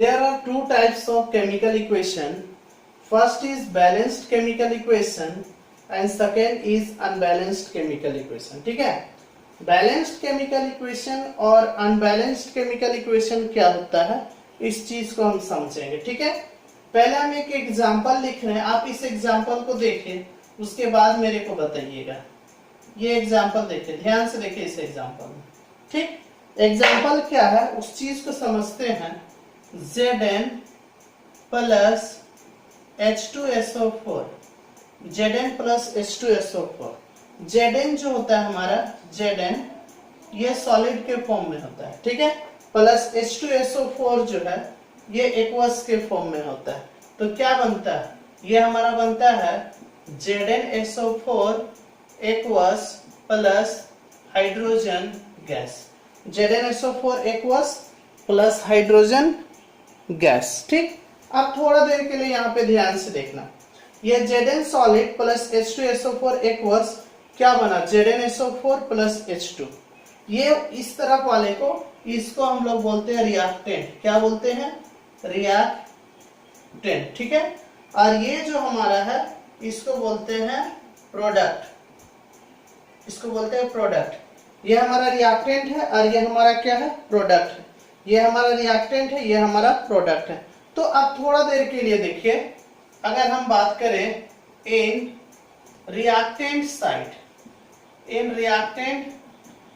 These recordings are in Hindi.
There are two types of chemical equation. First is balanced chemical equation and second is unbalanced chemical equation. ठीक है, बैलेंस्ड केमिकल इक्वेशन और अनबैलेंस्ड केमिकल इक्वेशन क्या होता है इस चीज को हम समझेंगे. ठीक है, पहले हम एक एग्जांपल लिख रहे हैं, आप इस एग्जांपल को देखिए, उसके बाद मेरे को बताइएगा. ये एग्जांपल देखिए, ध्यान से देखिए इस एग्जांपल में. ठीक, एग्जांपल क्या है उस चीज को समझते हैं. Zn plus H2SO4, Zn plus H2SO4. Zn जो होता है हमारा Zn ये सॉलिड के फॉर्म में होता है. ठीक है, प्लस H2SO4 जो है ये एक्वस के फॉर्म में होता है. तो क्या बनता है, ये हमारा बनता है ZnSO4 aqueous plus hydrogen gas. ZnSO4 aqueous plus hydrogen gas. ठीक, अब थोड़ा देर के लिए यहाँ पे ध्यान से देखना. ये Zn solid plus H2SO4 aqueous क्या बना, ZnSO4 प्लस H2. ये इस तरफ वाले को, इसको हम लोग बोलते हैं रिएक्टेंट. क्या बोलते हैं, रिएक्टेंट. ठीक है, और ये जो हमारा है इसको बोलते हैं प्रोडक्ट. इसको बोलते हैं प्रोडक्ट. ये हमारा रिएक्टेंट है और ये हमारा क्या है, प्रोडक्ट है. ये हमारा रिएक्टेंट है, ये हमारा प्रोडक्ट है. तो अब थोड़ा देर के लिए देखिए, अगर हम बात करें in reactant side, in reactant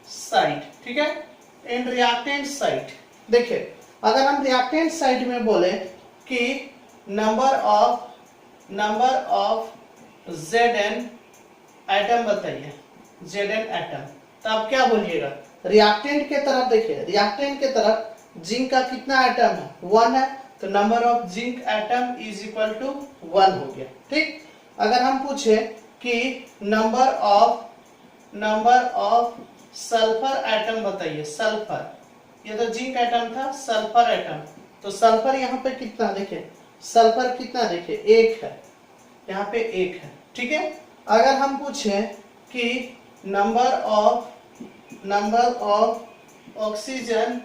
side. ठीक है, इन रिएक्टेंट साइड देखिए, अगर हम रिएक्टेंट साइड में बोले कि नंबर ऑफ Zn एटम बताइए, Zn एटम, तो आप क्या बोलिएगा, रिएक्टेंट के तरफ देखिए, रिएक्टेंट के तरफ जिंक का कितना एटम है, 1 है, तो number of zinc atom is equal to 1 हो गया. ठीक, अगर हम पूछे कि नंबर ऑफ सल्फर एटम बताइए, सल्फर, ये तो जिंक एटम था, सल्फर एटम, तो सल्फर यहाँ पे कितना, देखिए सल्फर कितना, देखिए 1 है, यहाँ पे 1 है. ठीक है, अगर हम पूछे कि नंबर ऑफ ऑक्सीजन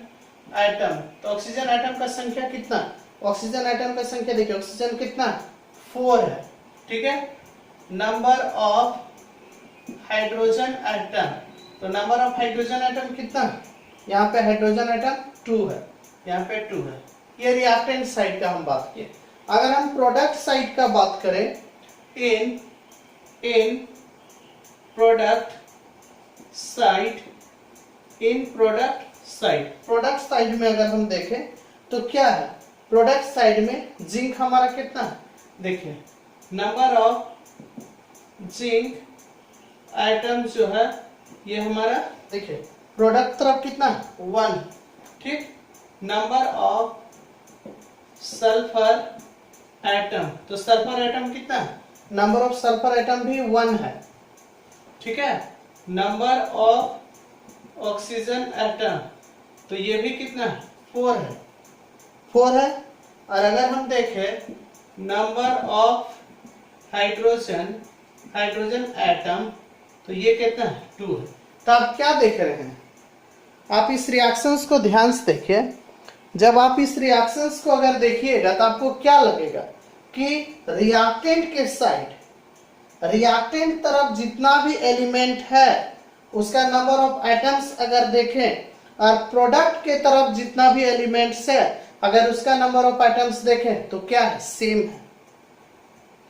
एटम, तो ऑक्सीजन एटम का संख्या कितना, ऑक्सीजन एटम का संख्या देखिए, ऑक्सीजन कितना, 4 है. ठीक है, नंबर ऑफ हाइड्रोजन एटम, तो नंबर ऑफ हाइड्रोजन एटम कितना, यहाँ पे हाइड्रोजन एटम 2 है, यहाँ पे 2 है. ये रिएक्टेंट साइड का हम बात किए. अगर हम प्रोडक्ट साइड का बात करें, इन प्रोडक्ट साइड में अगर हम देखें तो क्या है, प्रोडक्ट साइड में जिंक हमारा कितना, देखिए नंबर ऑफ जिंक एटम जो है ये हमारा, देखिए प्रोडक्ट तरफ कितना, 1. ठीक, नंबर ऑफ सल्फर एटम, तो सल्फर एटम कितना, नंबर ऑफ सल्फर एटम भी 1 है. ठीक है, नंबर ऑफ ऑक्सीजन एटम, तो ये भी कितना है, 4 है, 4 है. और अगर हम देखें नंबर ऑफ हाइड्रोजन एटम, तो ये कितना है, 2 है. तो आप क्या देख रहे हैं, आप इस रिएक्शंस को ध्यान से देखिए. जब आप इस रिएक्शंस को अगर देखिएगा तो आपको क्या लगेगा कि रिएक्टेंट के साइड, रिएक्टेंट तरफ जितना भी एलिमेंट है उसका नंबर ऑफ एटम्स अगर देखें, और प्रोडक्ट के तरफ जितना भी एलिमेंट्स है अगर उसका नंबर ऑफ एटम्स देखें तो क्या है, सेम है.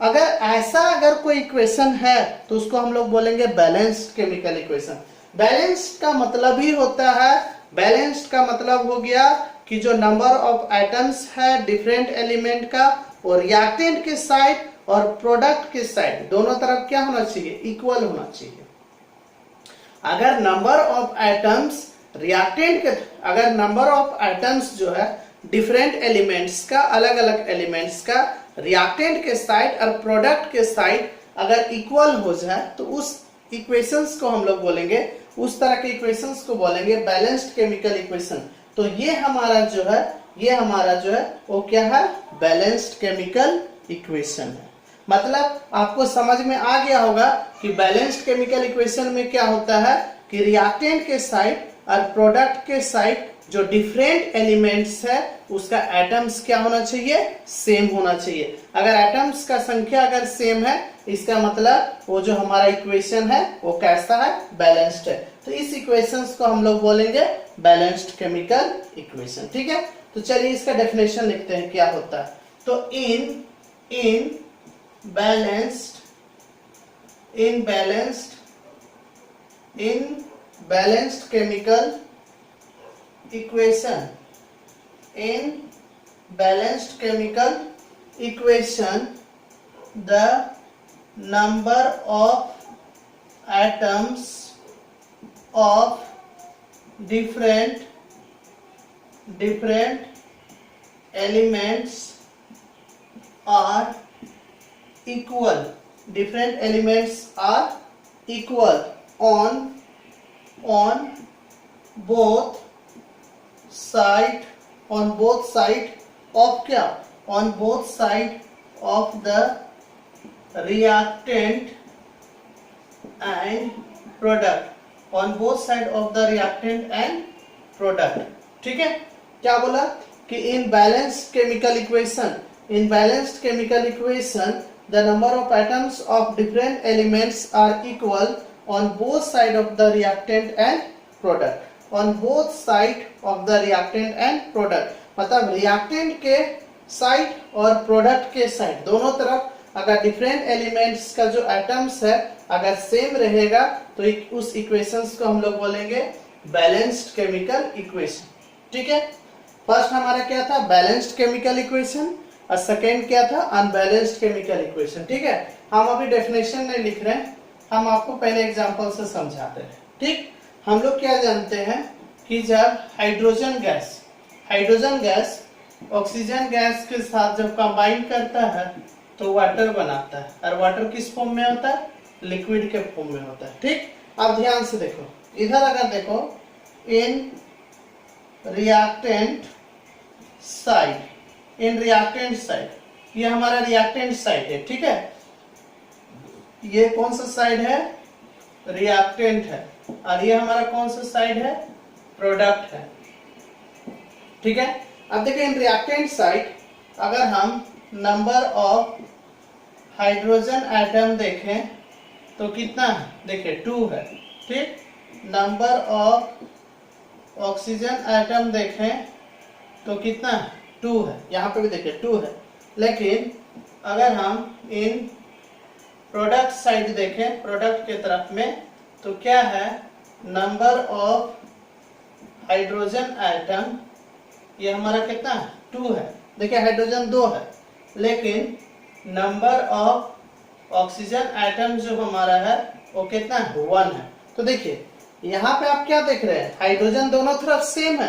अगर कोई इक्वेशन है तो उसको हम लोग बोलेंगे बैलेंस्ड केमिकल इक्वेशन. बैलेंस्ड का मतलब ही होता है, बैलेंस्ड का मतलब हो गया कि जो नंबर ऑफ एटम्स है डिफरेंट एलिमेंट का, और रिएक्टेंट के साइड और प्रोडक्ट के साइड दोनों तरफ क्या होना चाहिए, इक्वल होना चाहिए. अगर नंबर ऑफ एटम्स रिएक्टेंट के, अगर नंबर ऑफ एटम्स जो है डिफरेंट एलिमेंट्स का, अलग अलग एलिमेंट्स का रिएक्टेंट के साइड और प्रोडक्ट के साइड अगर इक्वल हो जाए तो उस इक्वेशंस को हम लोग बोलेंगे, उस तरह के इक्वेशंस को बोलेंगे बैलेंस्ड केमिकल इक्वेशन. तो ये हमारा जो है वो क्या है, बैलेंस्ड केमिकल इक्वेशन है. मतलब आपको समझ में आ गया होगा कि बैलेंस्ड केमिकल इक्वेशन में क्या होता है कि रिएक्टेंट के साइड और प्रोडक्ट के साइड जो डिफरेंट एलिमेंट्स है उसका एटम्स क्या होना चाहिए, सेम होना चाहिए। अगर एटम्स का संख्या अगर सेम है, इसका मतलब वो जो हमारा इक्वेशन है वो कैसा है, बैलेंस्ड है। तो इस इक्वेशंस को हम लोग बोलेंगे बैलेंस्ड केमिकल इक्वेशन। ठीक है, तो चलिए इसका डेफिनेशन लिखते हैं क्या होता है। तो इन balanced chemical equation, in balanced chemical equation the number of atoms of different elements are equal. Different elements are equal on both side of क्या, on both side of the reactant and product, on both side of the reactant and product। ठीक है, क्या बोला कि in balanced chemical equation the number of atoms of different elements are equal on both side of the reactant and product, on both side of the reactant and product। मतलब रिएक्टेंट के साइड और प्रोडक्ट के साइड दोनों तरफ अगर डिफरेंट एलिमेंट्स का जो एटम्स है अगर सेम रहेगा तो उस इक्वेशंस को हम लोग बोलेंगे बैलेंस्ड केमिकल इक्वेशन। ठीक है, फर्स्ट हमारा क्या था, बैलेंस्ड केमिकल इक्वेशन, और सेकेंड क्या था, अनबैलेंस्ड केमिकल इक्वेशन। ठीक है, हम अभी डेफिनेशन नहीं लिख रहे हैं, हम आपको पहले एग्जांपल से समझाते हैं। ठीक, हम लोग क्या जानते हैं कि जब हाइड्रोजन गैस ऑक्सीजन गैस के साथ जब कंबाइन करता है तो वाटर बनाता है, और वाटर किस फॉर्म में होता है, लिक्विड के फॉर्म में होता है। ठीक, अब ध्यान से देखो, इधर अगर देखो इन रिएक्टेंट साइड, ये हमारा रिएक्टेंट साइड है। ठीक है, ये कौन सा साइड है, रिएक्टेंट है, और ये हमारा कौन सा साइड है, प्रोडक्ट है। ठीक है, अब देखिए इन रिएक्टेंट साइड अगर हम नंबर ऑफ हाइड्रोजन एटम देखें तो कितना है, देखिए 2 है। ठीक, नंबर ऑफ ऑक्सीजन एटम देखें तो कितना है, 2 है, यहाँ पे भी देखिए 2 है। लेकिन अगर हम इन प्रोडक्ट साइड देखें, प्रोडक्ट के तरफ में, तो क्या है, नंबर ऑफ हाइड्रोजन एटम ये हमारा कितना है, 2 है। देखिए हाइड्रोजन 2 है, लेकिन नंबर ऑफ ऑक्सीजन एटम जो हमारा है वो कितना है, 1 है। तो देखिए यहाँ पे आप क्या देख रहे हैं, हाइड्रोजन दोनों तरफ सेम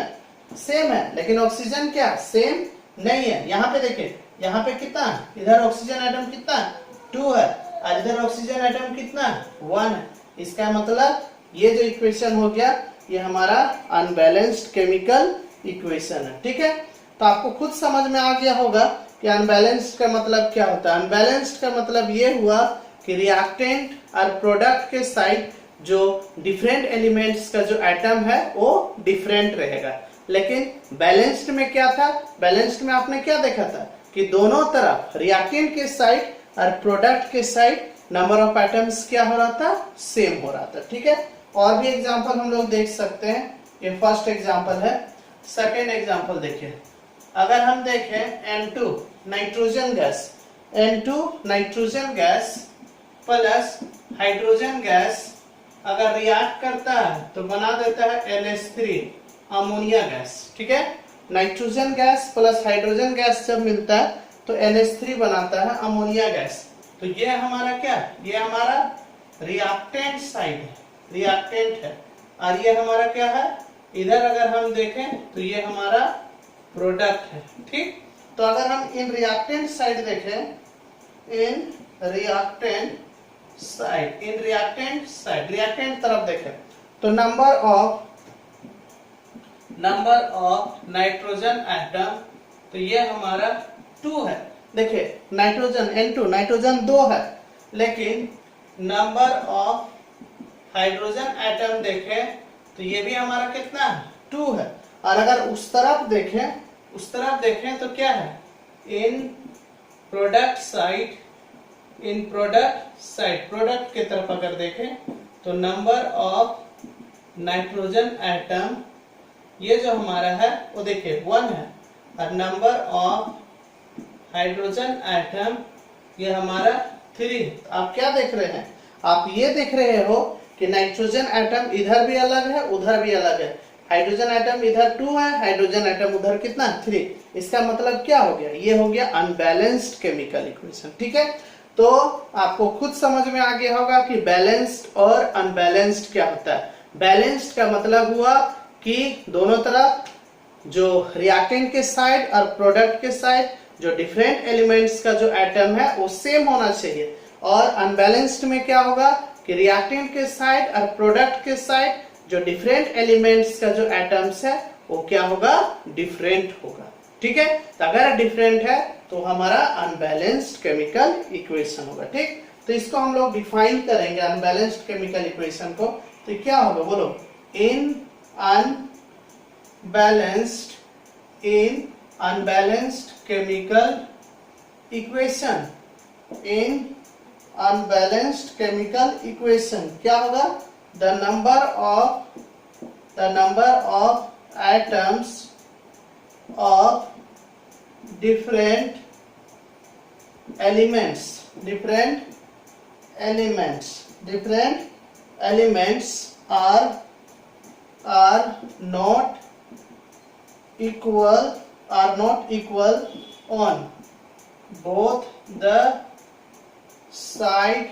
है, लेकिन ऑक्सीजन क्या सेम नहीं है। यहाँ पे देखिए, यहाँ पे कितना है, इधर ऑक्सीजन एटम कितना है, 2 है, और इधर ऑक्सीजन एटम कितना है, 1 है। इसका मतलब ये जो इक्वेशन हो गया ये हमारा अनबैलेंस्ड केमिकल इक्वेशन है। ठीक है, तो आपको खुद समझ में आ गया होगा कि अनबैलेंस्ड का मतलब क्या होता है। अनबैलेंस्ड का मतलब ये हुआ कि रिएक्टेंट और प्रोडक्ट के साइड जो डिफरेंट एलिमेंट्स का जो एटम है वो डिफरेंट रहेगा। लेकिन बैलेंस्ड में क्या था, बैलेंस्ड में आपने क्या देखा था कि दोनों तरफ रिएक्टेंट के साइड और प्रोडक्ट के साइड नंबर ऑफ एटम्स क्या हो रहा था, सेम हो रहा था। ठीक है, और भी एग्जांपल हम लोग देख सकते हैं, ये फर्स्ट एग्जांपल है। सेकेंड एग्जांपल देखिए, अगर हम देखें N2 nitrogen gas plus hydrogen gas अगर रिएक्ट करता है तो बना देता है NH3 अमोनिया गैस। ठीक है, nitrogen gas plus hydrogen gas जब मिलता है तो NH3 बनाता है अमोनिया गैस। तो ये हमारा क्या, ये हमारा रिएक्टेंट साइड है, रिएक्टेंट है, और ये हमारा क्या है, इधर अगर हम देखें तो ये हमारा प्रोडक्ट है। ठीक, तो अगर हम इन रिएक्टेंट साइड देखें, इन रिएक्टेंट रिएक्टेंट तरफ देखें तो नंबर ऑफ नाइट्रोजन एटम, तो ये हमारा 2 है। देखिए नाइट्रोजन N2 नाइट्रोजन 2 है, लेकिन नंबर ऑफ हाइड्रोजन एटम देखें तो ये भी हमारा कितना है, 2 है। और अगर उस तरफ देखें तो क्या है, इन प्रोडक्ट साइड, प्रोडक्ट की तरफ अगर देखें तो नंबर ऑफ नाइट्रोजन एटम, ये जो हमारा है वो देखिए 1 है, और नंबर ऑफ हाइड्रोजन एटम ये हमारा 3। आप क्या देख रहे हैं, आप ये देख रहे हो कि नाइट्रोजन एटम इधर भी अलग है, उधर भी अलग है। हाइड्रोजन एटम इधर 2 है, हाइड्रोजन एटम उधर कितना 3। इसका मतलब क्या हो गया, ये हो गया अनबैलेंस्ड केमिकल इक्वेशन। ठीक है, तो आपको खुद समझ में आ गया होगा कि बैलेंस्ड और अनबैलेंस्ड क्या होता है। बैलेंस्ड का मतलब हुआ कि दोनों तरफ जो रिएक्टेंट के साइड और प्रोडक्ट के साइड जो डिफरेंट एलिमेंट्स का जो एटम है वो सेम होना चाहिए। और अनबैलेंस्ड में क्या होगा कि रिएक्टेंट के साइड और प्रोडक्ट के साइड जो डिफरेंट एलिमेंट्स का जो एटम्स है वो क्या होगा, डिफरेंट होगा। ठीक है, तो अगर डिफरेंट है तो हमारा अनबैलेंस्ड केमिकल इक्वेशन होगा। ठीक, तो इसको हम लोग डिफाइन करेंगे अनबैलेंस्ड केमिकल इक्वेशन को। तो क्या होगा बोलो, इन अनबैलेंस्ड केमिकल इक्वेशन, इन अनबैलेंस्ड केमिकल इक्वेशन क्या होगा, the number of atoms of different elements are not equal on both the side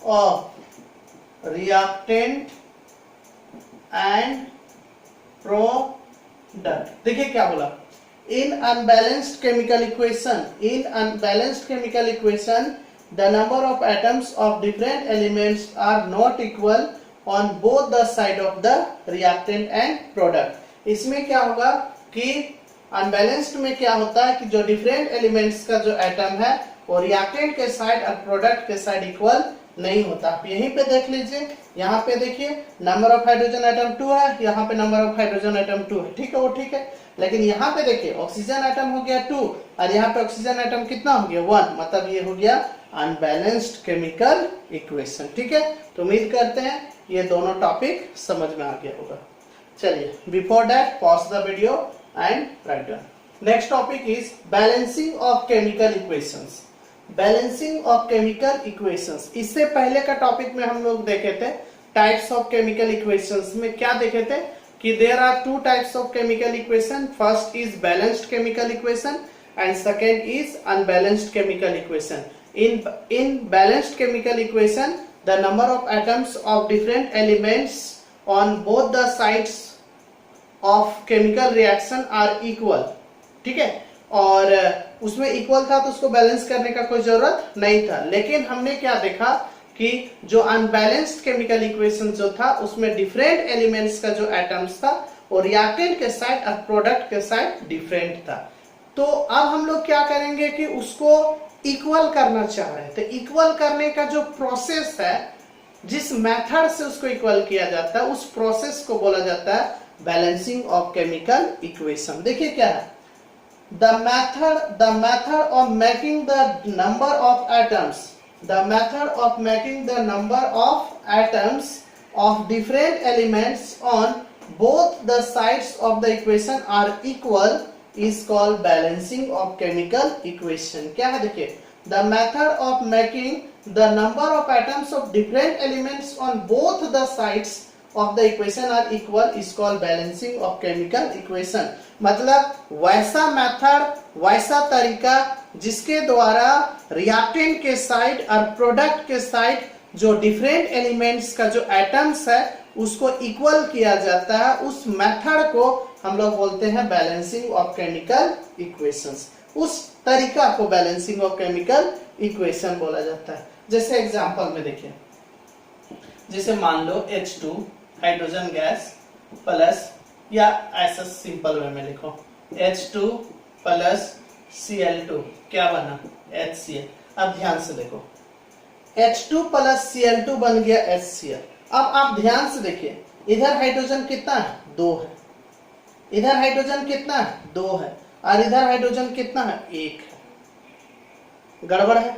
of reactant and product। देखिए क्या बोला, in unbalanced chemical equation the number of atoms of different elements are not equal on both the side of the reactant and product। इसमें क्या होगा कि अनबैलेंस्ड में क्या होता है कि जो डिफरेंट एलिमेंट्स का जो एटम है वो रिएक्टेंट के साइड और प्रोडक्ट के साइड इक्वल नहीं होता। आप यहीं पे देख लीजिए, यहाँ पे देखिए नंबर ऑफ हाइड्रोजन एटम 2 है, यहाँ पे नंबर ऑफ हाइड्रोजन एटम 2 है। ठीक है, वो ठीक है, लेकिन यहाँ पे देखिए ऑक्सीजन एटम हो गया 2 और यहाँ पे ऑक्सीजन एटम कितना हो गया 1, मतलब ये हो गया अनबैलेंस्ड केमिकल इक्वेशन। ठीक है, तो उम्मीद करते हैं ये दोनों टॉपिक समझ में आ गया होगा। चलिए, before that pause the video and write down. Next topic is balancing of chemical equations. Balancing of chemical equations, इससे पहले का टॉपिक में हम लोग देखे थे टाइप्स ऑफ केमिकल इक्वेशंस में क्या देखे थे कि there are 2 types of chemical equation. First is balanced chemical equation and second is unbalanced chemical equation. in balanced chemical equation the number of atoms of different elements on both the sides of chemical reaction are equal। ठीक है, और उसमें इक्वल था तो उसको बैलेंस करने का कोई जरूरत नहीं था। लेकिन हमने क्या देखा कि जो अनबैलेंस्ड केमिकल इक्वेशन जो था उसमें डिफरेंट एलिमेंट्स का जो एटम्स था और रिएक्टेंट के साइड और प्रोडक्ट के साइड डिफरेंट था। तो अब हम लोग क्या करेंगे कि उसको इक्वल करना चाह रहे हैं। तो इक्वल करने का जो प्रोसेस है, जिस मेथड से उसको इक्वल किया जाता है, उस प्रोसेस को बोला जाता है बैलेंसिंग ऑफ केमिकल इक्वेशन। देखिए क्या है, the method of making the number of atoms of different elements on both the sides of the equation are equal is called balancing of chemical equation। क्या है देखिए, the method of making the number of atoms of different elements on both the sides of the equation are equal is called balancing of chemical equation। मतलब वैसा मेथड, वैसा तरीका जिसके द्वारा रिएक्टेंट के साइड और प्रोडक्ट के साइड जो डिफरेंट एलिमेंट्स का जो एटम्स है उसको इक्वल किया जाता है, उस मेथड को हम लोग बोलते हैं बैलेंसिंग ऑफ केमिकल इक्वेशंस। उस तरीका को बैलेंसिंग ऑफ केमिकल इक्वेशन बोला जाता है। जैसे एग्जांपल में देखिए, जैसे मान लो H2 हाइड्रोजन गैस प्लस, या ऐसा सिंपल वे में लिखो H2 प्लस Cl2 क्या बना HCl। अब ध्यान से देखो H2 प्लस Cl2 बन गया HCl। अब आप ध्यान से देखिए, इधर हाइड्रोजन कितना है 2 है, इधर हाइड्रोजन कितना है? 2 है, और इधर हाइड्रोजन कितना है? 1 है। गड़बड़ है।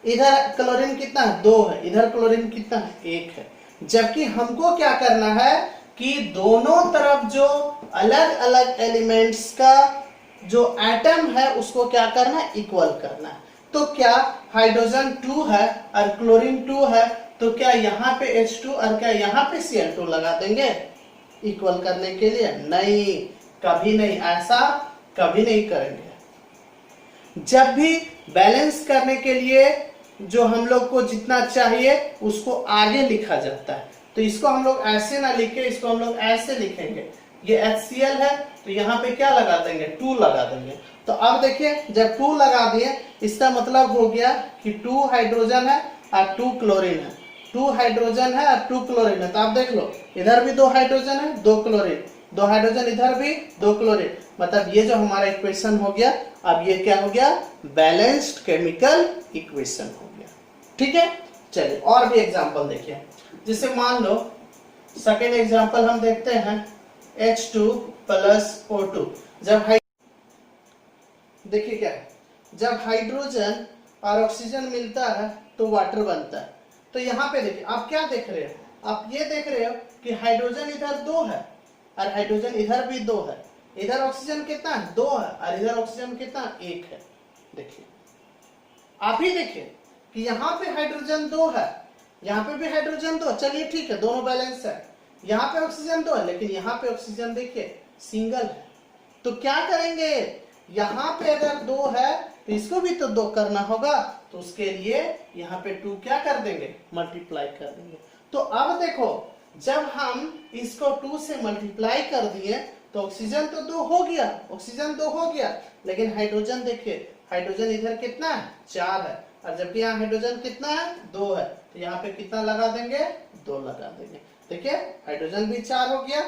इधर क्लोरीन कितना है? 2 है, इधर क्लोरीन कितना है? 1 है। जबकि हमको क्या करना है कि दोनों तरफ जो अलग अलग एलिमेंट्स का जो एटम है उसको क्या करना है? इक्वल करना है। तो क्या हाइड्रोजन 2 है और क्लोरीन 2 है, तो क्या यहाँ पे H2 और क्या यहाँ पे Cl2 लगा देंगे इक्वल करने के लिए? नहीं, कभी नहीं, ऐसा कभी नहीं करेंगे। जब भी बैलेंस करने के लिए जो हम लोग को जितना चाहिए उसको आगे लिखा जाता है। तो इसको हम लोग ऐसे ना लिखे, इसको हम लोग ऐसे लिखेंगे। ये HCl है तो यहाँ पे क्या लगा देंगे? 2 लगा देंगे। तो अब देखिए, जब 2 लगा दिए इसका मतलब हो गया कि 2 हाइड्रोजन है और 2 क्लोरीन है। 2 हाइड्रोजन है और 2 क्लोरीन है। तो आप देख लो, इधर भी 2 हाइड्रोजन है, 2 क्लोरीन, 2 हाइड्रोजन इधर भी, 2 क्लोरीन। मतलब ये जो हमारा इक्वेशन हो गया, अब ये क्या हो गया? बैलेंस्ड केमिकल इक्वेशन हो गया। ठीक है, चलिए और भी एग्जांपल देखिए। जैसे मान लो सेकेंड एग्जांपल हम देखते हैं, H2 प्लस O2। जब देखिए क्या है, जब हाइड्रोजन और ऑक्सीजन मिलता है तो वाटर बनता है। तो यहाँ पे देखिए, आप क्या देख रहे हो? आप ये देख रहे हो कि हाइड्रोजन इधर 2 है और हाइड्रोजन इधर भी 2 है। इधर ऑक्सीजन कितना है? 2 है, और इधर ऑक्सीजन कितना? 1 है। देखिए, आप ही देखिए कि यहाँ पे हाइड्रोजन 2 है, यहाँ पे भी हाइड्रोजन 2। चलिए ठीक है, दोनों बैलेंस है। यहाँ पे ऑक्सीजन 2 है, लेकिन यहाँ पे ऑक्सीजन देखिए सिंगल है। तो क्या करेंगे? यहाँ पे अगर 2 है तो इसको भी तो 2 करना होगा, तो उसके लिए यहाँ पे 2 क्या कर देंगे? मल्टीप्लाई कर देंगे। तो अब देखो, जब हम इसको 2 से मल्टीप्लाई कर दिए तो ऑक्सीजन तो 2 हो गया, ऑक्सीजन 2 हो गया, लेकिन हाइड्रोजन देखिए, हाइड्रोजन इधर कितना है? 4 है, और जबकि यहाँ हाइड्रोजन कितना है? 2 है। तो यहाँ पे कितना लगा देंगे? 2 लगा देंगे। देखिए, हाइड्रोजन भी 4 हो गया,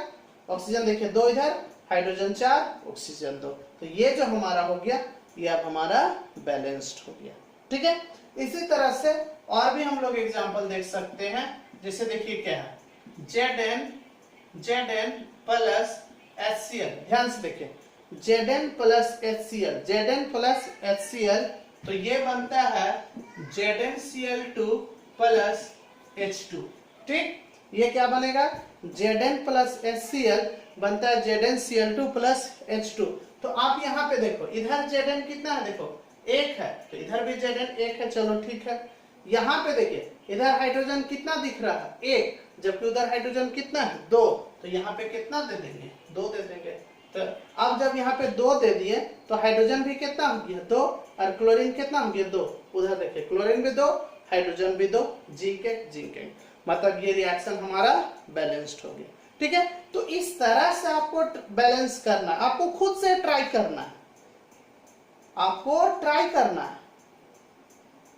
ऑक्सीजन देखिए 2 इधर, हाइड्रोजन 4, ऑक्सीजन 2। तो ये जो हमारा हो गया, ये अब हमारा बैलेंस्ड हो गया। ठीक है, इसी तरह से और भी हम लोग एग्जांपल देख सकते हैं। जैसे देखिए क्या है, Zn प्लस HCl। ध्यान से देखिए, Zn plus HCl, Zn plus HCl, तो ये बनता है ZnCl2 प्लस H2। ठीक, ये क्या बनेगा? Zn प्लस HCl बनता है ZnCl2 प्लस H2। तो आप यहाँ पे देखो, इधर Zn कितना है? देखो 1 है, तो इधर भी Zn 1 है। चलो ठीक है, यहाँ पे देखिए, इधर हाइड्रोजन कितना दिख रहा है? 1, जबकि उधर हाइड्रोजन कितना है? 2। तो यहाँ पे कितना दे देंगे? 2 दे देंगे। तो अब जब यहाँ पे 2 दे दिए तो हाइड्रोजन भी कितना हो गया? 2, और क्लोरीन कितना हो गया? 2। उधर देखिए, क्लोरीन भी 2, हाइड्रोजन भी 2, जिंक। मतलब ये रिएक्शन हमारा बैलेंस्ड हो गया। ठीक है, तो इस तरह से आपको बैलेंस करना, आपको खुद से ट्राई करना है, आपको ट्राई करना है।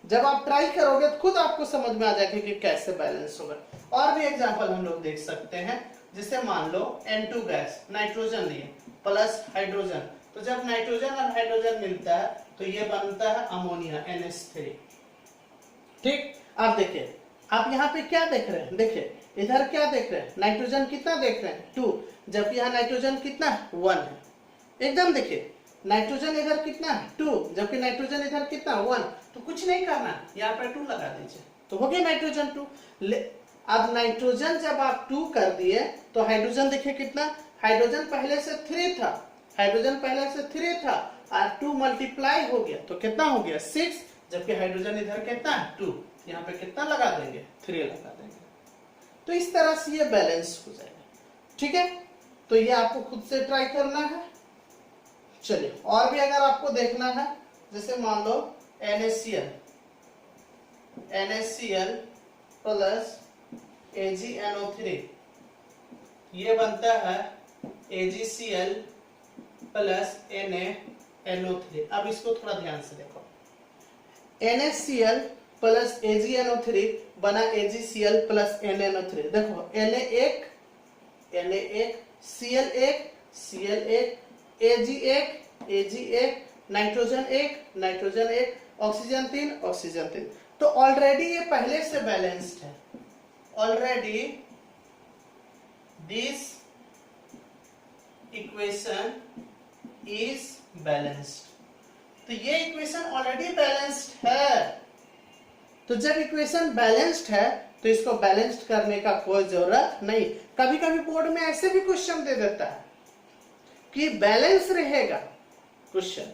जब आप ट्राई करोगे तो खुद आपको समझ में आ जाएगा कि कैसे बैलेंस होगा। और भी एग्जांपल हम लोग देख सकते हैं। जैसे मान लो N2 गैस, नाइट्रोजन लिए प्लस हाइड्रोजन। तो जब नाइट्रोजन और हाइड्रोजन मिलता है तो ये बनता है अमोनिया, NH3। ठीक, आप देखिए, आप यहाँ पे क्या देख रहे हैं? देखिए, इधर क्या देख रहे हैं? नाइट्रोजन कितना देख रहे हैं? 2, जबकि यहाँ नाइट्रोजन कितना है? 1 है। एकदम देखिए, नाइट्रोजन इधर कितना है? 2, जबकि नाइट्रोजन इधर कितना? 1। तो कुछ नहीं करना, यहाँ पे 2 लगा दीजिए, तो हो गया नाइट्रोजन 2। अब नाइट्रोजन जब आप 2 कर दिए तो हाइड्रोजन देखिए कितना? हाइड्रोजन पहले से 3 था, हाइड्रोजन पहले से 3 था, और 2 मल्टीप्लाई हो गया तो कितना हो गया? 6, जबकि हाइड्रोजन इधर कितना है? 2। यहाँ पे कितना लगा देंगे? 3 लगा देंगे। तो इस तरह से ये बैलेंस हो जाएगा। ठीक है, तो ये आपको खुद से ट्राई करना है। चलिए, और भी अगर आपको देखना है, जैसे मान लो NaCl प्लस AgNO3, ये बनता है AgCl प्लस NaNO3। अब इसको थोड़ा ध्यान से देखो, NaCl प्लस AgNO3 बना AgCl प्लस NaNO3। देखो Na1 Cl1 Cl1, Ag1 Ag1, nitrogen 1, oxygen 3। तो ऑलरेडी ये पहले से बैलेंस्ड है। Already this equation is balanced. तो ये इक्वेशन ऑलरेडी बैलेंस्ड है। तो जब इक्वेशन बैलेंस्ड है तो इसको बैलेंस्ड करने का कोई जरूरत नहीं। कभी कभी बोर्ड में ऐसे भी क्वेश्चन दे देता है कि बैलेंस रहेगा, क्वेश्चन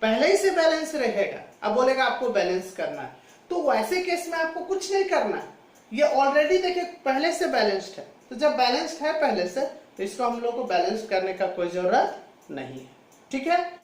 पहले ही से बैलेंस रहेगा, अब बोलेगा आपको बैलेंस करना है। तो वैसे केस में आपको कुछ नहीं करना है, ये ऑलरेडी देखिए पहले से बैलेंस्ड है। तो जब बैलेंस्ड है पहले से, तो इसको हम लोग को बैलेंस करने का कोई जरूरत नहीं है। ठीक है।